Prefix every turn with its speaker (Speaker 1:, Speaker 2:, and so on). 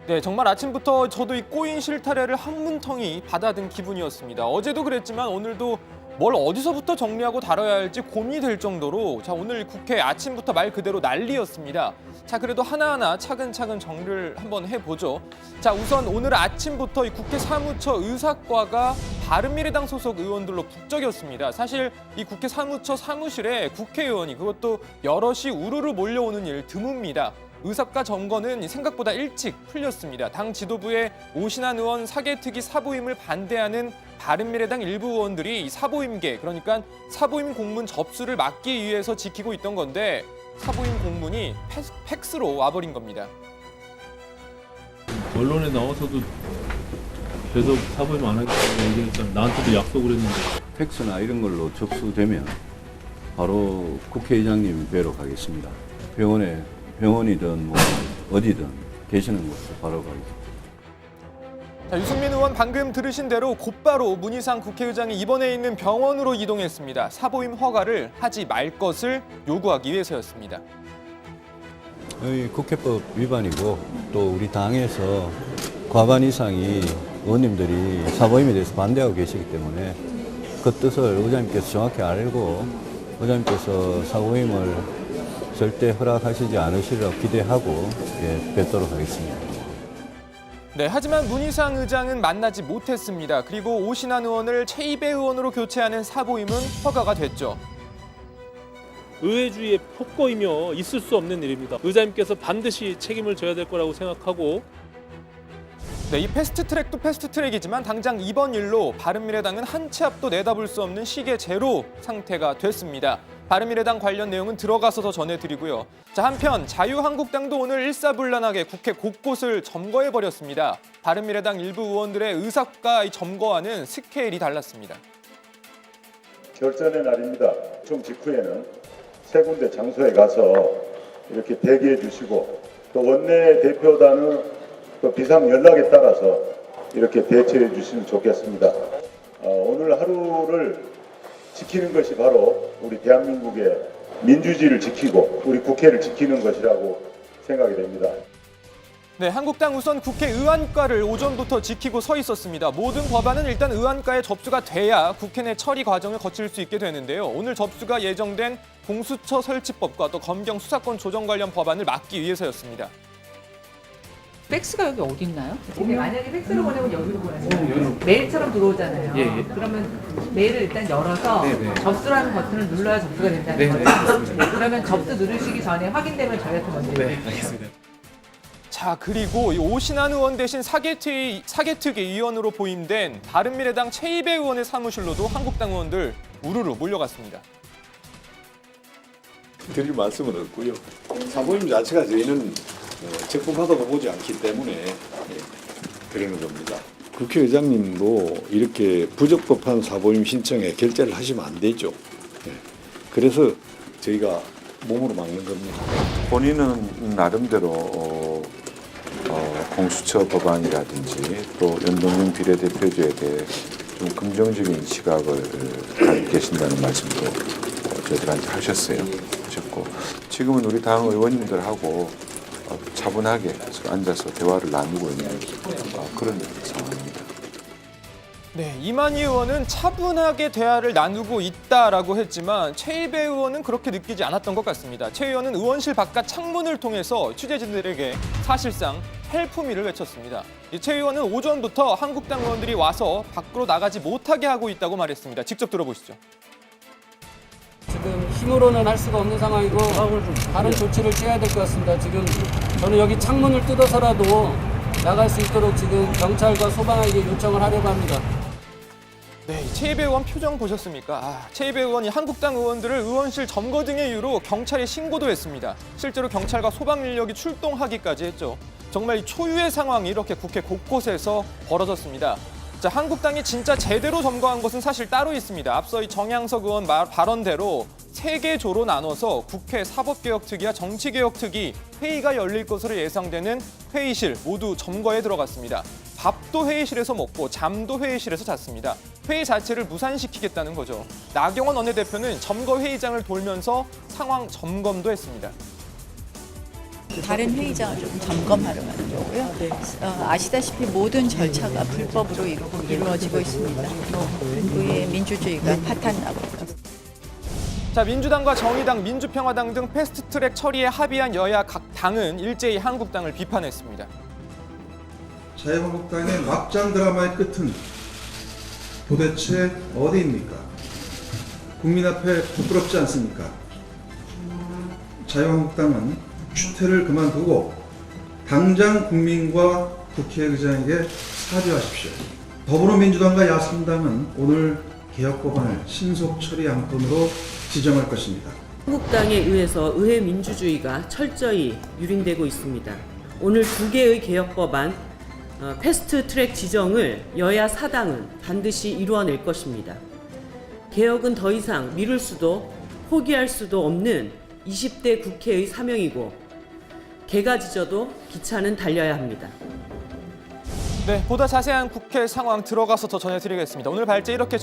Speaker 1: 네, 정말 아침부터 저도 이 꼬인 실타래를 한 문텅이 받아든 기분이었습니다. 어제도 그랬지만 오늘도 뭘 어디서부터 정리하고 다뤄야 할지 고민이 될 정도로 오늘 국회 아침부터 말 그대로 난리였습니다. 그래도 하나하나 차근차근 정리를 한번 해보죠. 우선 오늘 아침부터 이 국회 사무처 의사과가 바른미래당 소속 의원들로 북적였습니다. 사실 이 국회 사무처 사무실에 국회의원이 그것도 여럿이 우르르 몰려오는 일 드뭅니다. 의사과 점거는 생각보다 일찍 풀렸습니다. 당 지도부의 오신환 의원 사개특위 사보임을 반대하는 바른미래당 일부 의원들이 이 사보임계, 그러니까 사보임 공문 접수를 막기 위해서 지키고 있던 건데 사보임 공문이 팩스로 와버린 겁니다.
Speaker 2: 언론에 나와서도 계속 사보임 안 하겠다고 얘기했잖아. 나한테도 약속을 했는데.
Speaker 3: 팩스나 이런 걸로 접수되면 바로 국회의장님 뵈러 가겠습니다. 병원이든 뭐 어디든 계시는 곳으로 바로 가겠습니다.
Speaker 1: 유승민 의원 방금 들으신 대로 곧바로 문희상 국회의장이 입원해 있는 병원으로 이동했습니다. 사보임 허가를 하지 말 것을 요구하기 위해서였습니다.
Speaker 3: 국회법 위반이고 또 우리 당에서 과반 이상이 의원님들이 사보임에 대해서 반대하고 계시기 때문에 그 뜻을 의장님께서 정확히 알고 의장님께서 사보임을 절대 허락하시지 않으시리라고 기대하고 뵙도록 하겠습니다.
Speaker 1: 네, 하지만 문희상 의장은 만나지 못했습니다. 그리고 오신환 의원을 최이배 의원으로 교체하는 사보임은 허가가 됐죠.
Speaker 2: 의회주의의 폭거이며 있을 수 없는 일입니다. 의장님께서 반드시 책임을 져야 될 거라고 생각하고
Speaker 1: 네, 이 패스트트랙도 패스트트랙이지만 당장 이번 일로 바른미래당은 한 치 앞도 내다볼 수 없는 시계 제로 상태가 됐습니다. 바른미래당 관련 내용은 들어가서 더 전해드리고요. 한편 자유한국당도 오늘 일사불란하게 국회 곳곳을 점거해버렸습니다. 바른미래당 일부 의원들의 의사과 점거와는 스케일이 달랐습니다.
Speaker 4: 결전의 날입니다. 총 직후에는 세 군데 장소에 가서 이렇게 대기해 주시고 또 원내 대표단은 또 비상 연락에 따라서 이렇게 대처해 주시면 좋겠습니다. 오늘 하루를 지키는 것이 바로 우리 대한민국의 민주주의를 지키고 우리 국회를 지키는 것이라고 생각이 됩니다.
Speaker 1: 네, 한국당 우선 국회 의안과를 오전부터 지키고 서 있었습니다. 모든 법안은 일단 의안과에 접수가 돼야 국회 내 처리 과정을 거칠 수 있게 되는데요. 오늘 접수가 예정된 공수처 설치법과 또 검경 수사권 조정 관련 법안을 막기 위해서였습니다.
Speaker 5: 팩스가 여기 어디 있나요?
Speaker 6: 근데 만약에 팩스로 보내면 여기로 보내잖아요. 메일처럼 들어오잖아요.
Speaker 7: 예.
Speaker 6: 그러면 메일을 일단 열어서
Speaker 7: 네.
Speaker 6: 접수라는 버튼을 눌러야 접수가 된다는
Speaker 7: 네,
Speaker 6: 거예요.
Speaker 7: 알겠습니다.
Speaker 6: 그러면 접수 누르시기 전에 확인되면 저희한테 먼저
Speaker 7: 네, 알겠습니다.
Speaker 1: 그리고 이 오신환 의원 대신 사개특위 의원으로 보임된 바른미래당 최이배 의원의 사무실로도 한국당 의원들 우르르 몰려갔습니다.
Speaker 8: 드릴 말씀은 없고요. 사보임 자체가 저희는 적법하다고 보지 않기 때문에 그러는 겁니다. 국회의장님도 이렇게 부적법한 사보임 신청에 결재를 하시면 안 되죠. 그래서 저희가 몸으로 막는 겁니다.
Speaker 9: 본인은 나름대로 공수처 법안이라든지 또 연동형 비례대표제에 대해 좀 긍정적인 시각을 가지고 계신다는 말씀도 저희들한테 하셨고 지금은 우리 당 의원님들하고 차분하게 앉아서 대화를 나누고 있는 그런 상황입니다.
Speaker 1: 네, 이만희 의원은 차분하게 대화를 나누고 있다라고 했지만 최이배 의원은 그렇게 느끼지 않았던 것 같습니다. 최 의원은 의원실 바깥 창문을 통해서 취재진들에게 사실상 헬프미를 외쳤습니다. 최 의원은 오전부터 한국당 의원들이 와서 밖으로 나가지 못하게 하고 있다고 말했습니다. 직접 들어보시죠.
Speaker 10: 지금 힘으로는 할 수가 없는 상황이고 다른 조치를 취해야 될 것 같습니다. 지금 저는 여기 창문을 뜯어서라도 나갈 수 있도록 지금 경찰과 소방에게 요청을 하려고 합니다.
Speaker 1: 네, 최이배 의원 표정 보셨습니까? 최이배 의원이 한국당 의원들을 의원실 점거 등의 이유로 경찰에 신고도 했습니다. 실제로 경찰과 소방 인력이 출동하기까지 했죠. 정말 초유의 상황이 이렇게 국회 곳곳에서 벌어졌습니다. 한국당이 진짜 제대로 점거한 것은 사실 따로 있습니다. 앞서 이 정양석 의원 발언대로 3개 조로 나눠서 국회 사법개혁특위와 정치개혁특위 회의가 열릴 것으로 예상되는 회의실 모두 점거에 들어갔습니다. 밥도 회의실에서 먹고 잠도 회의실에서 잤습니다. 회의 자체를 무산시키겠다는 거죠. 나경원 원내대표는 점거 회의장을 돌면서 상황 점검도 했습니다.
Speaker 7: 다른 회의장을 좀 점검하러 가는 거고요. 아시다시피 모든 절차가 불법으로 이루어지고 있습니다. 우리의 민주주의가 파탄나고 있습니다.
Speaker 1: 자, 민주당과 정의당, 민주평화당 등 패스트트랙 처리에 합의한 여야 각 당은 일제히 한국당을 비판했습니다.
Speaker 11: 자유한국당의 막장 드라마의 끝은 도대체 어디입니까? 국민 앞에 부끄럽지 않습니까? 자유한국당은 추태를 그만두고 당장 국민과 국회의장에게 사죄하십시오. 더불어민주당과 야삼당은 오늘 개혁법안을 신속 처리 안건으로 지정할 것입니다.
Speaker 6: 한국당에 의해서 의회 민주주의가 철저히 유린되고 있습니다. 오늘 2개의 개혁법안 패스트트랙 지정을 여야 사당은 반드시 이루어낼 것입니다. 개혁은 더 이상 미룰 수도 포기할 수도 없는 20대 국회의 사명이고 개가 짖어도 기차는 달려야 합니다.
Speaker 1: 네, 보다 자세한 국회 상황 들어가서 더 전해드리겠습니다. 오늘 발제 이렇게